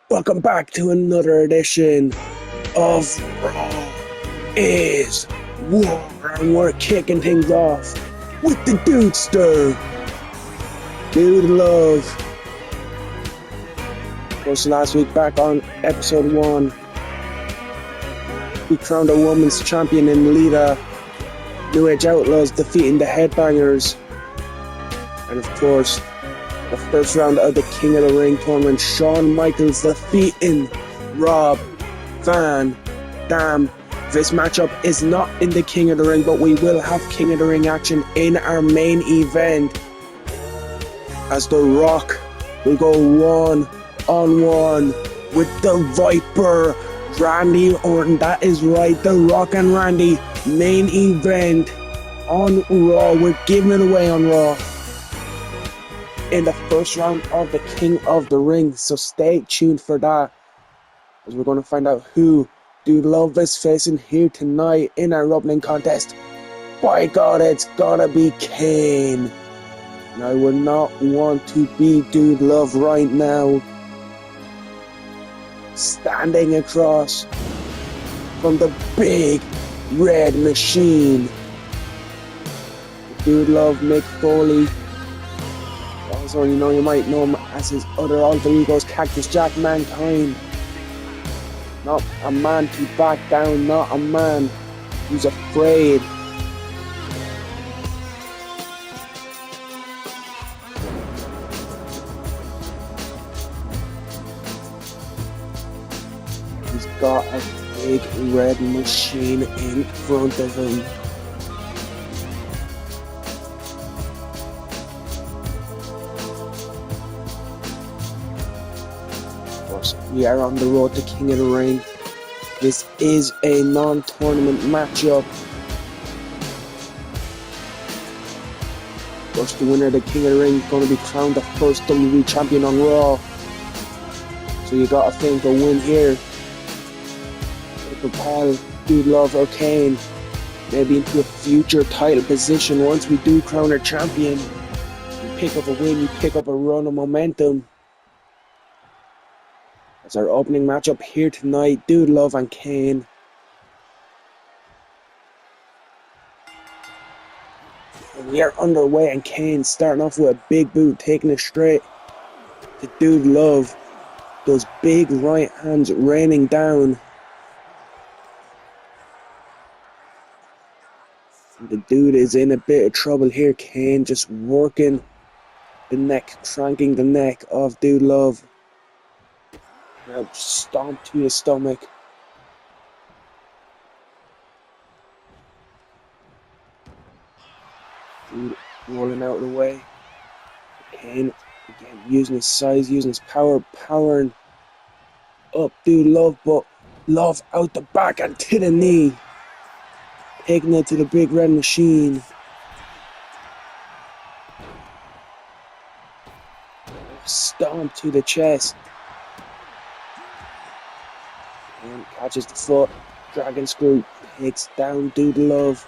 Welcome back to another edition of Raw is War, and we're kicking things off with the Dudester, Dude Love. Course, last week back on episode 1, we crowned a women's champion in Lita, New Age Outlaws defeating the Headbangers, and of course, the first round of the King of the Ring tournament, Shawn Michaels defeating Rob Van Dam. This matchup is not in the King of the Ring, but we will have King of the Ring action in our main event, as The Rock will go 1-on-1 with the Viper, Randy Orton. That is right, The Rock and Randy, main event on Raw. We're giving it away on Raw in the first round of the King of the Ring, so stay tuned for that, as we're going to find out who Dude Love is facing here tonight in our opening contest. By God, it's gonna be Kane, and I would not want to be Dude Love right now, standing across from the big red machine. Dude Love, Mick Foley. Also, you might know him as his other alter egos, Cactus Jack, Mankind. Not a man to back down, not a man who's afraid. He's got a big red machine in front of him. We are on the road to King of the Ring. This is a non-tournament matchup. Of course, the winner of the King of the Ring is going to be crowned the first WWE champion on Raw. So you got to think a win here to propel Dude Love or Kane maybe into a future title position once we do crown our champion. You pick up a win, you pick up a run of momentum. As our opening matchup here tonight, Dude Love and Kane. And we are underway, and Kane starting off with a big boot, taking it straight to Dude Love. Those big right hands raining down. And the dude is in a bit of trouble here. Kane just working the neck, cranking the neck of Dude Love. Now stomp to his stomach. Dude rolling out of the way. Kane again using his size, using his power, powering up Dude Love, but Love out the back and to the knee. Taking it to the big red machine. Stomp to the chest. And catches the foot, dragon screw, takes down Dude Love.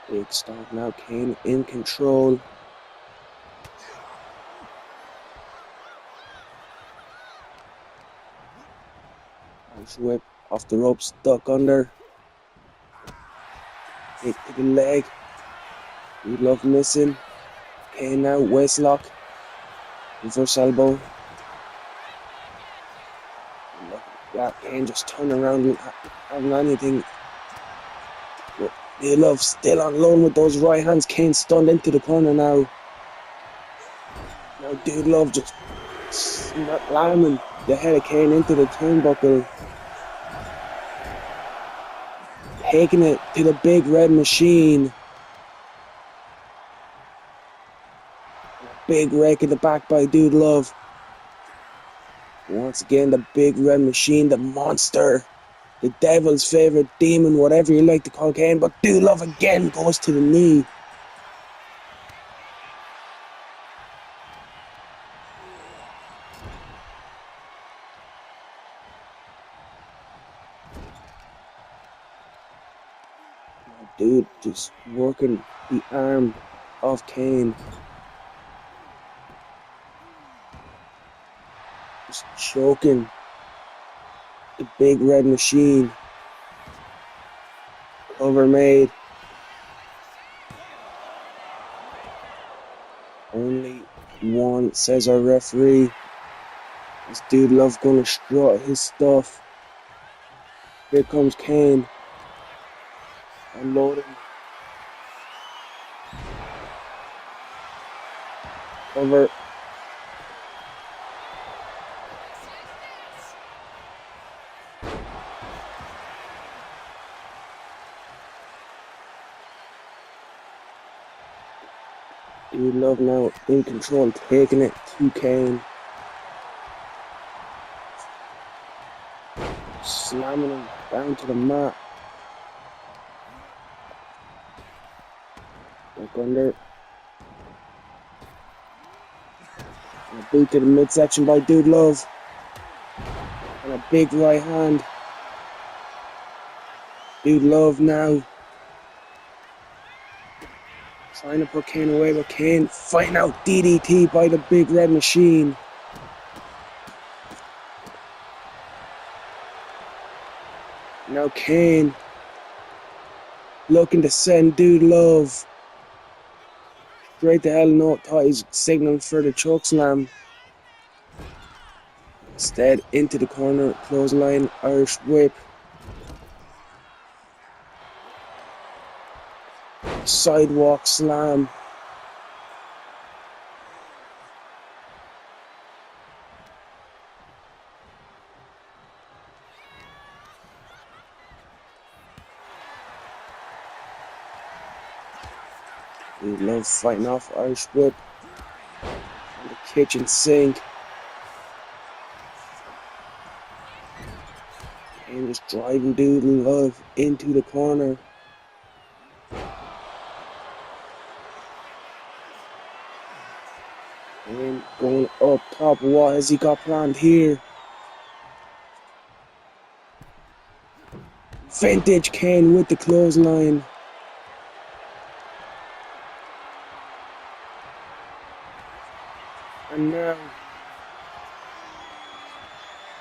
Big stomp now, Kane in control. Nice whip off the rope, stuck under. Hit to the leg. Dude Love missing. Kane now, waist lock. Reverse elbow. Yeah, Kane just turned around and having anything. Dude Love still on loan with those right hands. Kane stunned into the corner now. Now Dude Love just slamming the head of Kane into the turnbuckle. Taking it to the big red machine. Big rake in the back by Dude Love. Once again, the big red machine, the monster, the devil's favorite demon, whatever you like to call Kane. But Dude Love again goes to the knee. Dude just working the arm of Kane. Just choking the big red machine. Cover made. Only one, says our referee. This dude Love gonna strut his stuff. Here comes Kane. Unloading. Cover. Dude Love now in control, taking it to Kane. Slamming him down to the mat. Back under. And a boot to the midsection by Dude Love. And a big right hand. Dude Love now trying to put Kane away, but Kane fighting out DDT by the big red machine. Now Kane looking to send Dude Love straight to hell. No, thought he's signaling for the choke slam. Instead, into the corner, clothesline, Irish whip. Sidewalk slam. Dude Love fighting off Irish whip on the kitchen sink. And just driving Dude Love into the corner. And going up top, what has he got planned here? Vintage Kane with the clothesline. And now,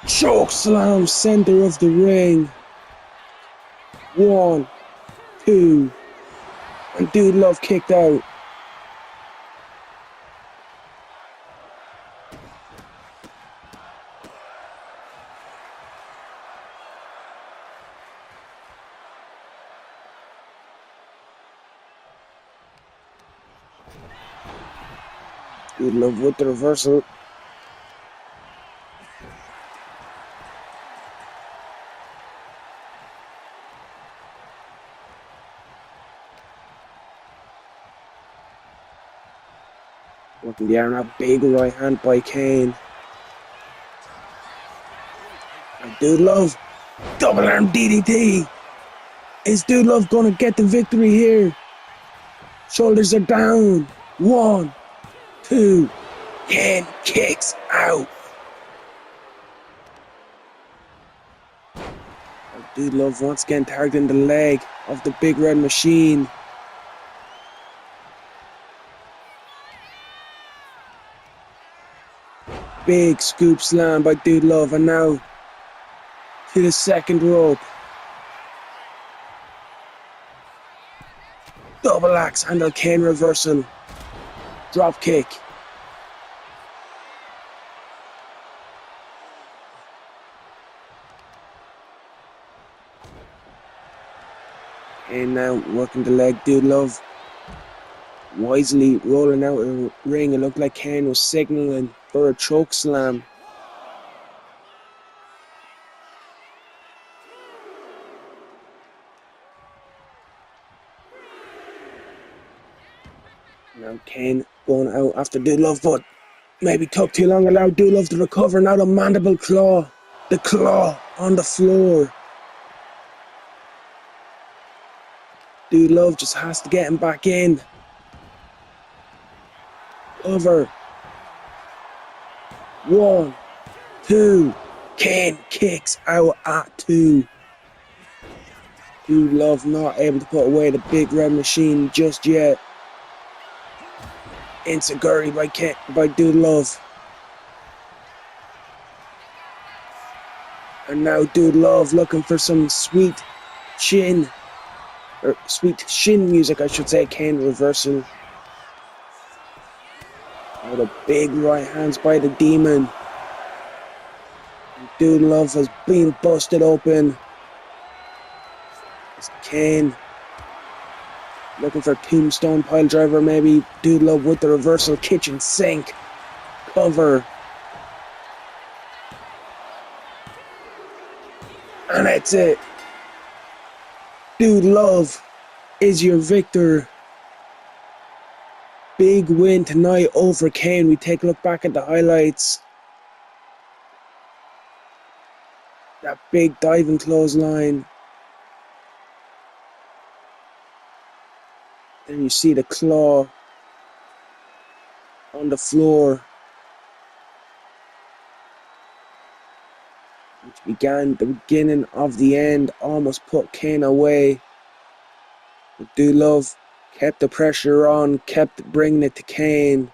choke slam, center of the ring. 1, 2, and Dude Love kicked out. Dude Love with the reversal. Working the arm out, big right hand by Kane. And Dude Love, double arm DDT. Is Dude Love gonna get the victory here? Shoulders are down. 1, 2, Kane kicks out. And Dude Love once again targeting the leg of the big red machine. Big scoop slam by Dude Love, and now to the second rope. Double axe handle, Kane reversal. Drop kick. And now working the leg, Dude Love wisely rolling out of the ring. It looked like Kane was signaling for a choke slam. Now Kane going out after Dude Love, but maybe took too long. Allowed Dude Love to recover. Now the mandible claw. The claw on the floor. Dude Love just has to get him back in. Over. 1, 2. Kane kicks out at 2. Dude Love not able to put away the big red machine just yet. Insecurity by Dude Love. And now Dude Love looking for some sweet shin music, I should say. Kane reversal. Now the big right hands by the Demon. And Dude Love has been busted open. It's Kane looking for tombstone pile driver, maybe. Dude Love with the reversal kitchen sink cover. And that's it. Dude Love is your victor. Big win tonight over Kane. We take a look back at the highlights. That big diving clothesline. Then you see the claw on the floor, which began the beginning of the end, almost put Kane away. But Dude Love kept the pressure on, kept bringing it to Kane.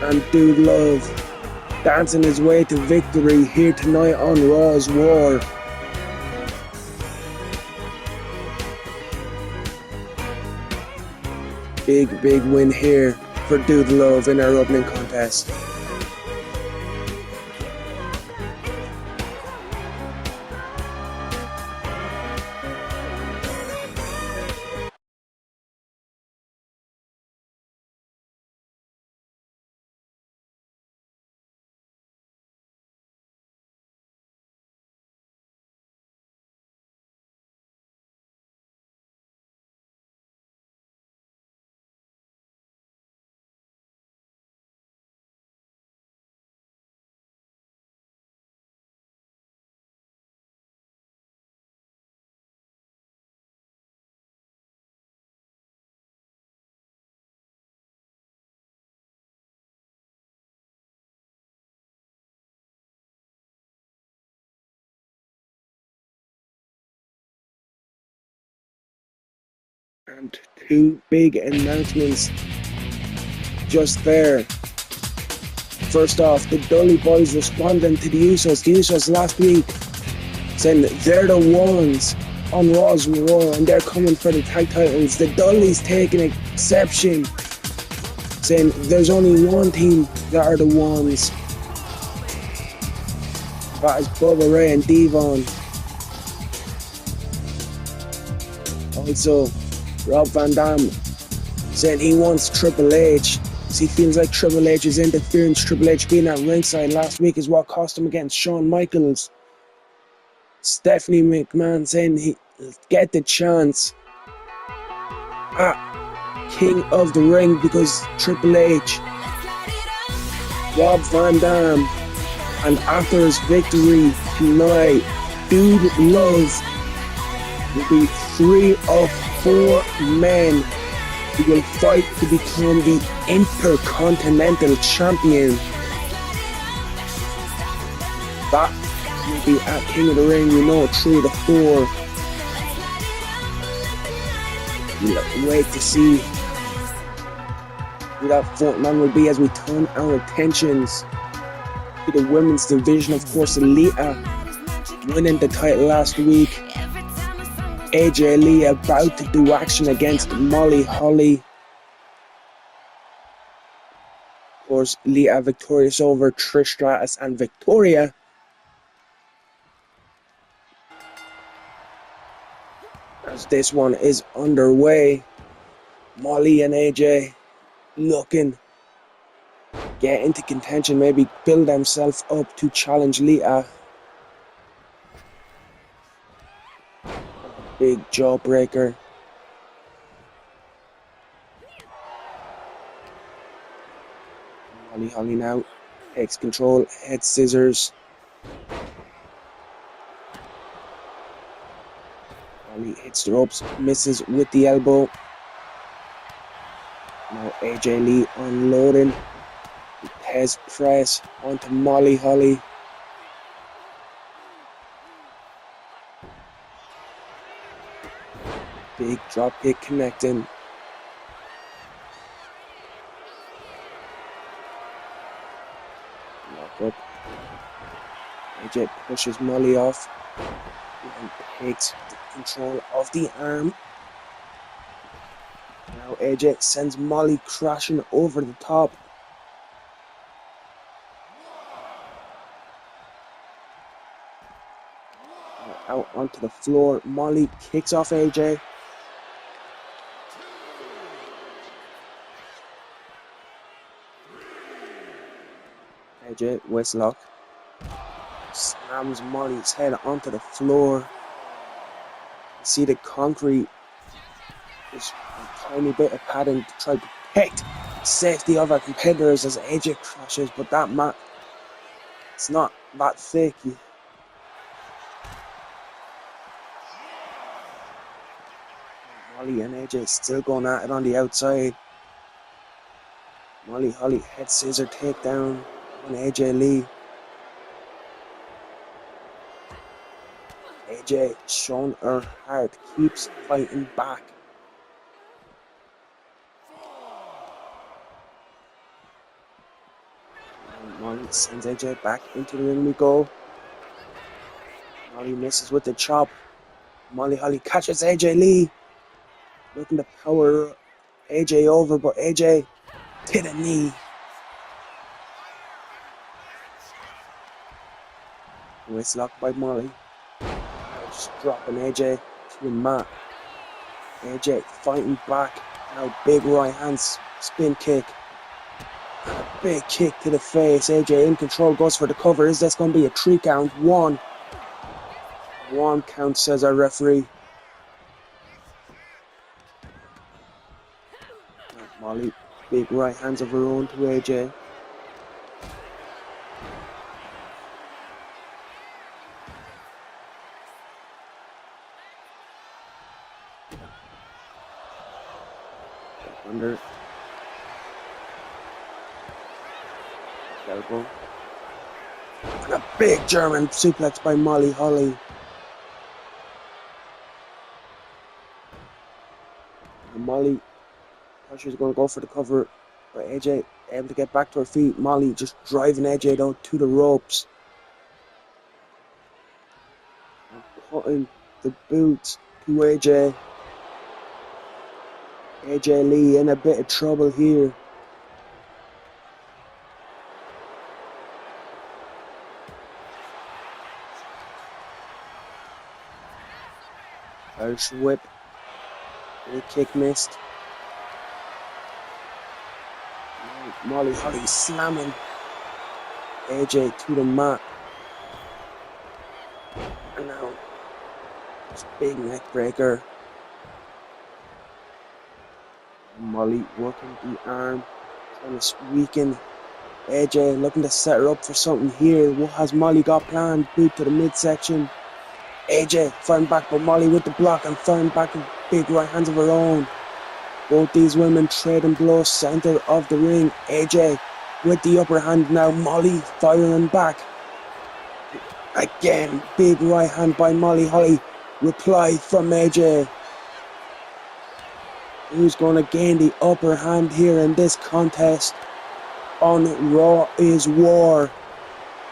And Dude Love dancing his way to victory here tonight on Raw's War. Big win here for Dude Love in our opening contest. And two big announcements just there. First off, the Dudley Boyz responding to the Usos last week, saying that they're the ones on Raw's War and they're coming for the tag titles. The Dudleys taking exception, saying there's only one team that are the ones. That is Bubba Ray and Devon. Also, Rob Van Dam saying he wants Triple H. He feels like Triple H's interference, Triple H being at ringside last week, is what cost him against Shawn Michaels. Stephanie McMahon saying he'll get the chance at King of the Ring because Triple H. Rob Van Dam, and after his victory tonight, Dude Love will be 3 of 4 men who will fight to become the Intercontinental Champion. That will be at King of the Ring, 3 to 4. We'll wait to see who that fourth man will be as we turn our attentions to the women's division. Of course, Lita winning the title last week. AJ Lee about to do action against Molly Holly. Of course, Lita victorious over Trish Stratus and Victoria. As this one is underway, Molly and AJ looking get into contention, maybe build themselves up to challenge Lita. Big jawbreaker. Molly Holly now takes control, head scissors. Holly hits the ropes, misses with the elbow. Now AJ Lee unloading. Tez press onto Molly Holly. Big drop kick connecting. Lock up. AJ pushes Molly off and takes control of the arm. Now AJ sends Molly crashing over the top. Out onto the floor. Molly kicks off AJ. AJ waistlock. Slams Molly's head onto the floor. You see the concrete. There's a tiny bit of padding to try to protect the safety of our competitors as AJ crashes, but that mat, it's not that thick. Molly and AJ still going at it on the outside. Molly Holly head scissor takedown on AJ Lee. AJ showing her heart, keeps fighting back. Molly sends AJ back into the ring we go. Molly misses with the chop. Molly Holly catches AJ Lee. Looking to power AJ over, but AJ to the knee. Waist lock by Molly. Just dropping AJ to the mat. AJ fighting back. Now big right hand spin kick. And a big kick to the face. AJ in control, goes for the cover. Is this going to be a 3 count? One count, says our referee. Molly, big right hands of her own to AJ. Under. Elbow. And a big German suplex by Molly Holly. And Molly, she's going to go for the cover, but AJ able to get back to her feet. Molly just driving AJ down to the ropes. And putting the boots to AJ. AJ Lee in a bit of trouble here. Irish whip. Big kick missed. Molly Holly slamming AJ to the mat. And now, this big neck breaker. Molly working the arm, trying to weaken AJ, looking to set her up for something here. What has Molly got planned? Boot to the midsection. AJ firing back, but Molly with the block and firing back with big right hands of her own. Both these women trading blows, center of the ring. AJ with the upper hand now. Molly firing back. Again, big right hand by Molly Holly. Reply from AJ. Who's going to gain the upper hand here in this contest on Raw is War?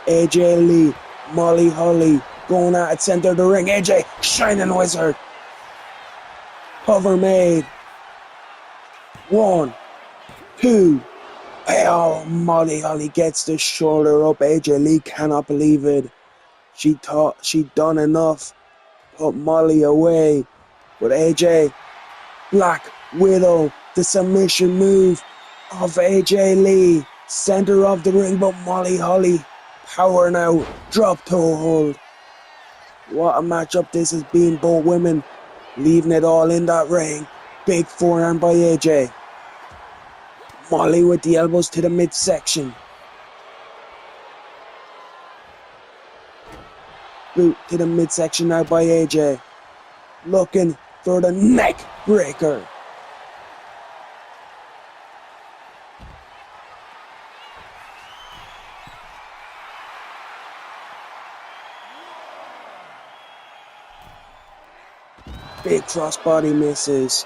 AJ Lee, Molly Holly going at it, center of the ring. AJ, Shining Wizard. Cover made. 1, 2. Oh, Molly Holly gets the shoulder up. AJ Lee cannot believe it. She thought she'd done enough. Put Molly away. But AJ, Black Widow, the submission move of AJ Lee. Center of the ring, but Molly Holly power now. Drop toe hold. What a matchup this has been. Both women leaving it all in that ring. Big forearm by AJ. Molly with the elbows to the midsection. Boot to the midsection now by AJ. Looking for the neck breaker. Big crossbody misses.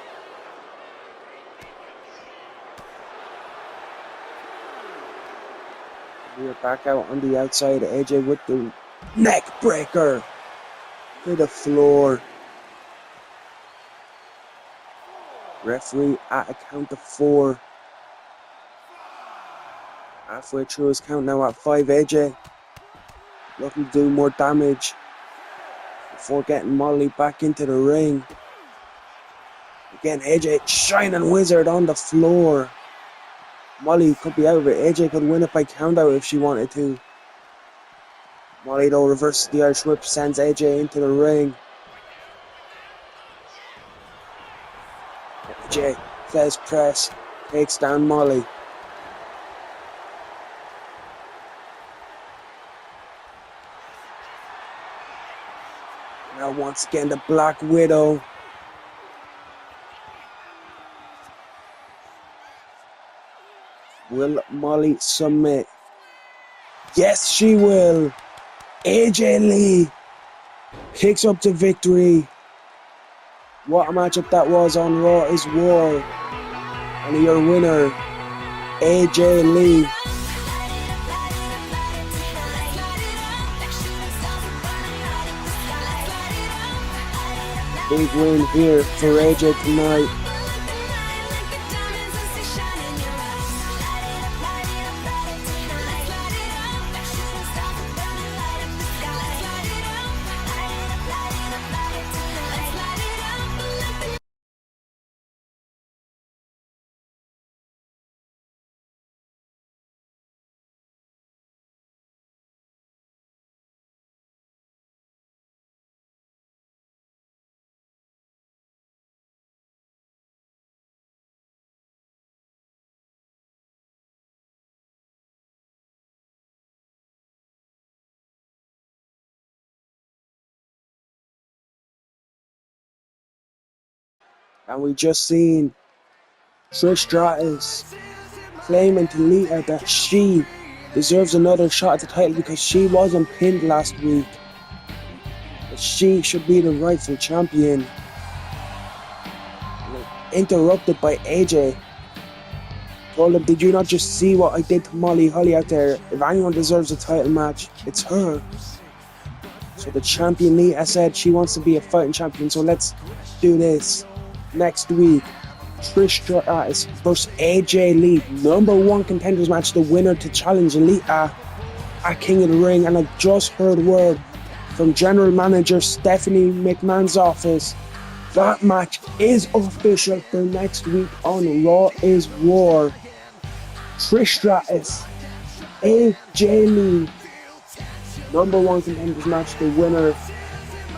We are back out on the outside. AJ with the neck breaker to the floor. Referee at a count of 4. Halfway through his count now at 5. AJ looking to do more damage before getting Molly back into the ring. Again, AJ shining wizard on the floor. Molly could be out of it. AJ could win it by count out if she wanted to. Molly though reverses the Irish whip, sends AJ into the ring. AJ says press, takes down Molly. Now once again the Black Widow. Will Molly submit? Yes, she will. AJ Lee picks up the victory. What a matchup that was on Raw is War. And your winner, AJ Lee. Big win here for AJ tonight. And we just seen Trish Stratus claiming to Lita that she deserves another shot at the title because she wasn't pinned last week. That she should be the rightful champion. Interrupted by AJ. Told him, did you not just see what I did to Molly Holly out there? If anyone deserves a title match, it's her. So the champion Lita said she wants to be a fighting champion, so let's do this. Next week, Trish Stratus versus AJ Lee, #1 contenders match, the winner to challenge Lita at King of the Ring. And I've just heard word from General Manager Stephanie McMahon's office. That match is official for next week on Raw is War. Trish Stratus, AJ Lee, #1 contenders match, the winner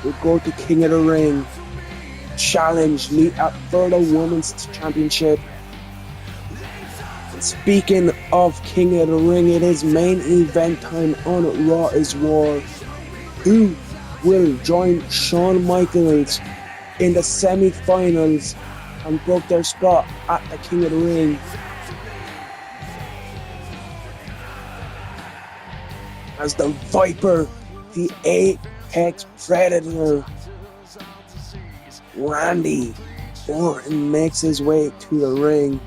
will go to King of the Ring. Challenge Lita for the Women's Championship. And speaking of King of the Ring, it is main event time on Raw is War. Who will join Shawn Michaels in the semi-finals and book their spot at the King of the Ring? As the Viper, the Apex Predator, Randy Orton makes his way to the ring.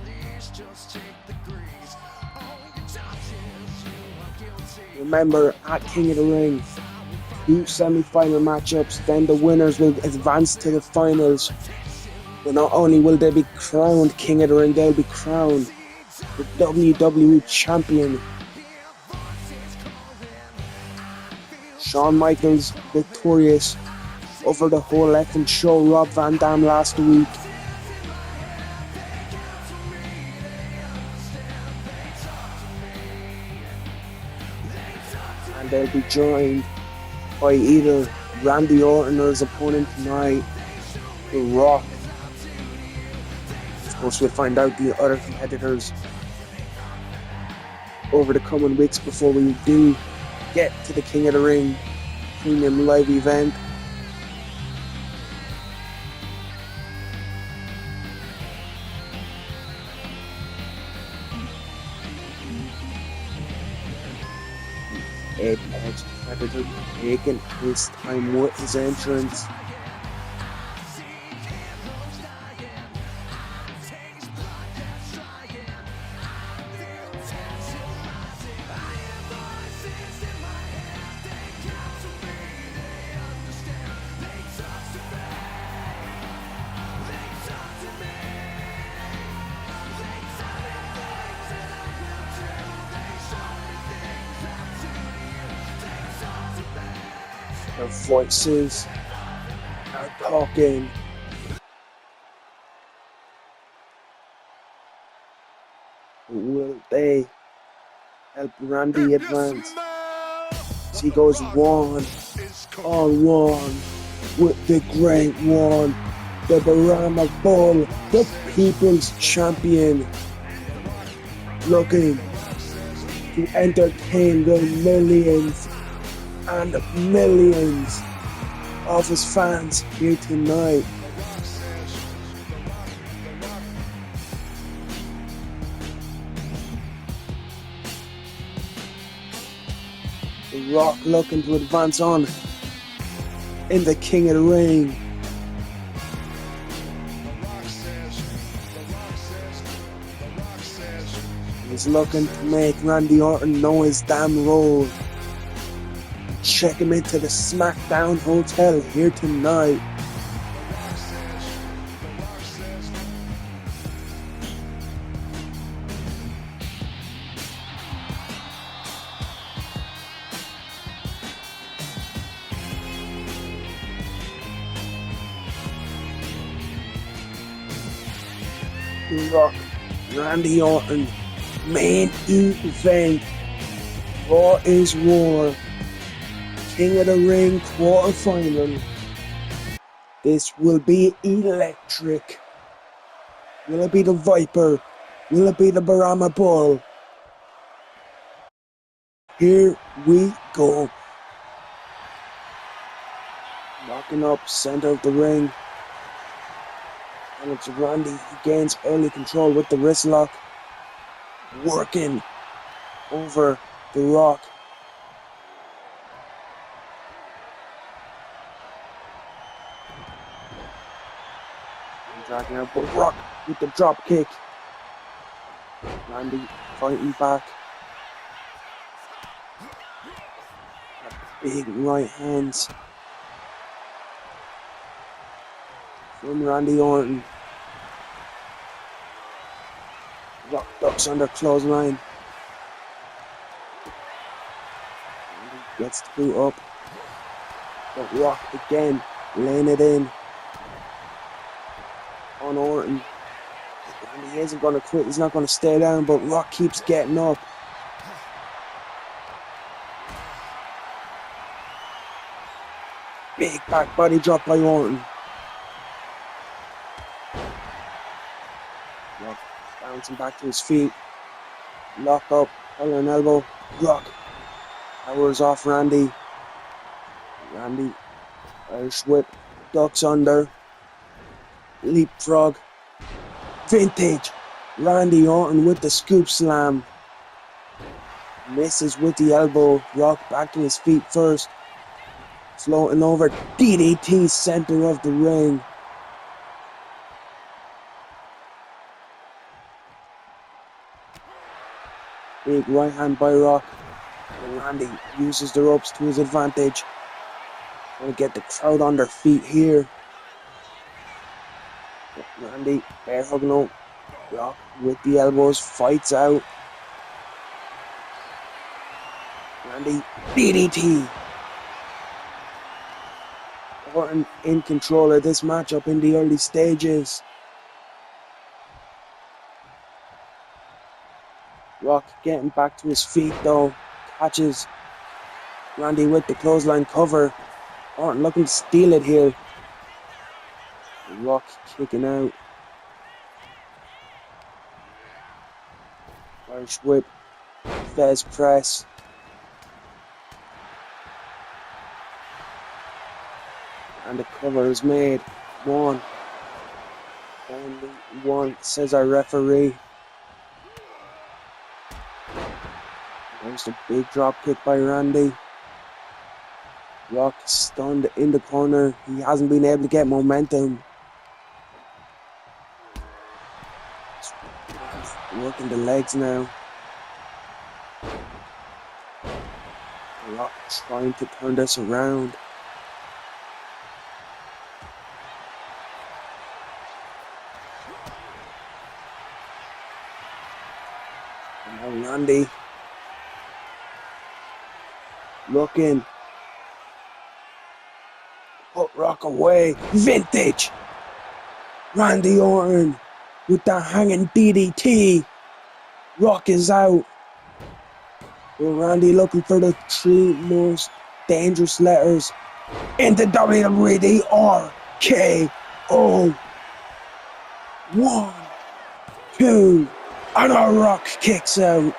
Remember, at King of the Ring, 2 semi-final matchups, then the winners will advance to the finals. But not only will they be crowned King of the Ring, they'll be crowned the WWE Champion. Shawn Michaels victorious over the whole effing show, Rob Van Dam, last week. And they'll be joined by either Randy Orton or his opponent tonight, The Rock. Of course, we'll find out the other competitors over the coming weeks before we do get to the King of the Ring premium live event. Apex Predator taking his time with his entrance. Their voices are talking. Will they help Randy advance? As he goes one on one with the great one, the Brahma Bull, the People's Champion, looking to entertain the millions and millions of his fans here tonight. The Rock looking to advance on in the King of the Ring. He's looking to make Randy Orton know his damn role. Check him into the SmackDown Hotel here tonight. The Rock, Randy Orton, main event, Raw is War, King of the Ring quarterfinal. This will be electric. Will it be the Viper? Will it be the Brahma Bull? Here we go. Locking up center of the ring. And it's Randy. He gains early control with the wrist lock. Working over the Rock. And dragging out the Rock with the drop kick. Randy fighting back. Big right hands from Randy Orton. Rock ducks under clothesline. Randy gets the boot up. But Rock again, laying it in on Orton. Randy isn't going to quit, he's not going to stay down, but Rock keeps getting up. Big back body drop by Orton. Rock bouncing back to his feet. Lock up, collar and elbow. Rock powers off Randy. Randy, Irish whip, ducks under. Leapfrog. Vintage. Randy Orton with the scoop slam. Misses with the elbow. Rock back to his feet first. Floating over, DDT center of the ring. Big right hand by Rock. And Randy uses the ropes to his advantage. Trying to get the crowd on their feet here. Randy bear hugging out. Rock with the elbows, fights out. Randy, DDT. Orton in control of this matchup in the early stages. Rock getting back to his feet though. Catches Randy with the clothesline cover. Orton looking to steal it here. Rock kicking out. Irish whip. Fez press. And the cover is made. One. Only one, says our referee. There's the big drop kick by Randy. Rock stunned in the corner. He hasn't been able to get momentum. He's working the legs now. Rock trying to turn this around. And now Randy looking put Rock away. Vintage. Randy Orton with the hanging DDT. Rock is out. Well, Randy looking for the 3 most dangerous letters in the WWE RKO. 1, 2, and a Rock kicks out.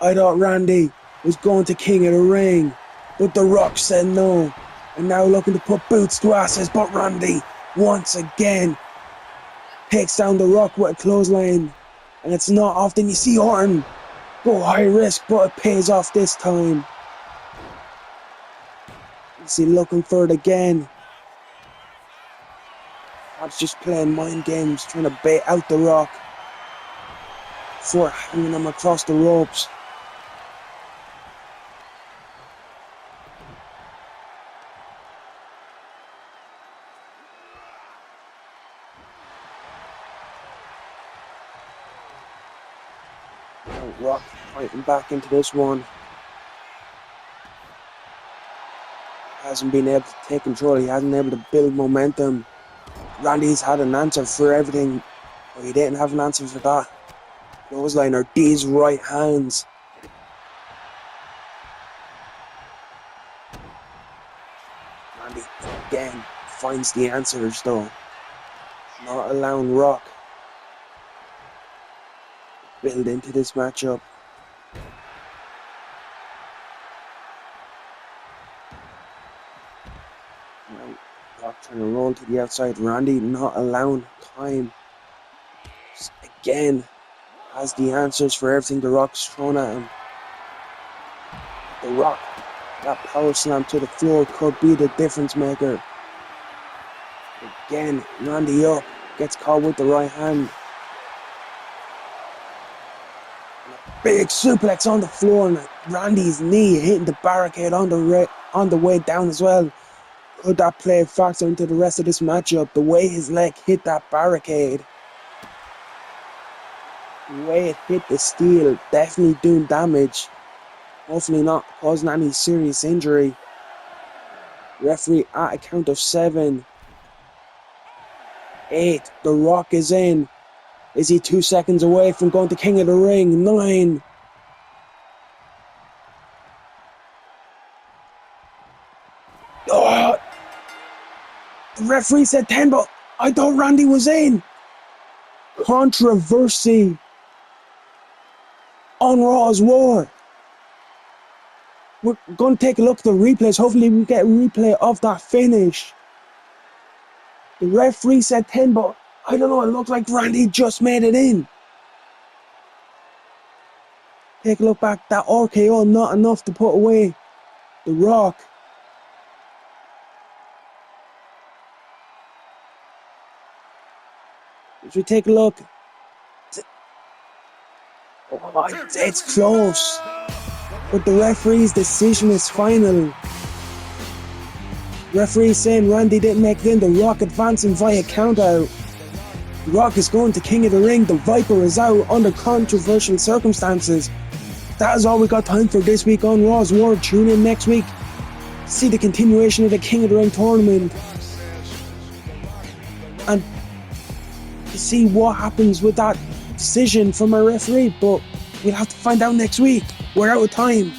I thought Randy was going to King of the Ring, but The Rock said no. And now looking to put boots to asses, but Randy, once again, takes down The Rock with a clothesline. And it's not often you see Orton go high risk, but it pays off this time. Is he looking for it again? Perhaps just playing mind games, trying to bait out The Rock before hanging him across the ropes. Rock fighting back into this one. Hasn't been able to take control. He hasn't been able to build momentum. Randy's had an answer for everything, but he didn't have an answer for that clothesline or these right hands. Randy again finds the answers though, not allowing Rock build into this matchup. Now, Rock trying to roll to the outside. Randy not allowing time. Just again has the answers for everything The Rock's thrown at him. The Rock, that power slam to the floor could be the difference maker. Again, Randy up, gets caught with the right hand. Big suplex on the floor, and Randy's knee hitting the barricade on the way down as well. Could that play a factor into the rest of this matchup? The way his leg hit that barricade, the way it hit the steel, definitely doing damage. Hopefully not causing any serious injury. Referee at a count of 7, 8. The Rock is in. Is he 2 seconds away from going to King of the Ring? 9. Oh, the referee said 10, but I thought Randy was in. Controversy on Raw's War. We're going to take a look at the replays. Hopefully we get a replay of that finish. The referee said 10, but I don't know, it looked like Randy just made it in. Take a look back, that RKO not enough to put away The Rock. If we take a look, it's close, but the referee's decision is final. Referee saying Randy didn't make it in, The Rock advancing via countout. The Rock is going to King of the Ring. The Viper is out under controversial circumstances. That is all we got time for this week on Raw's War. Tune in next week to see the continuation of the King of the Ring tournament and to see what happens with that decision from our referee. But we'll have to find out next week. We're out of time.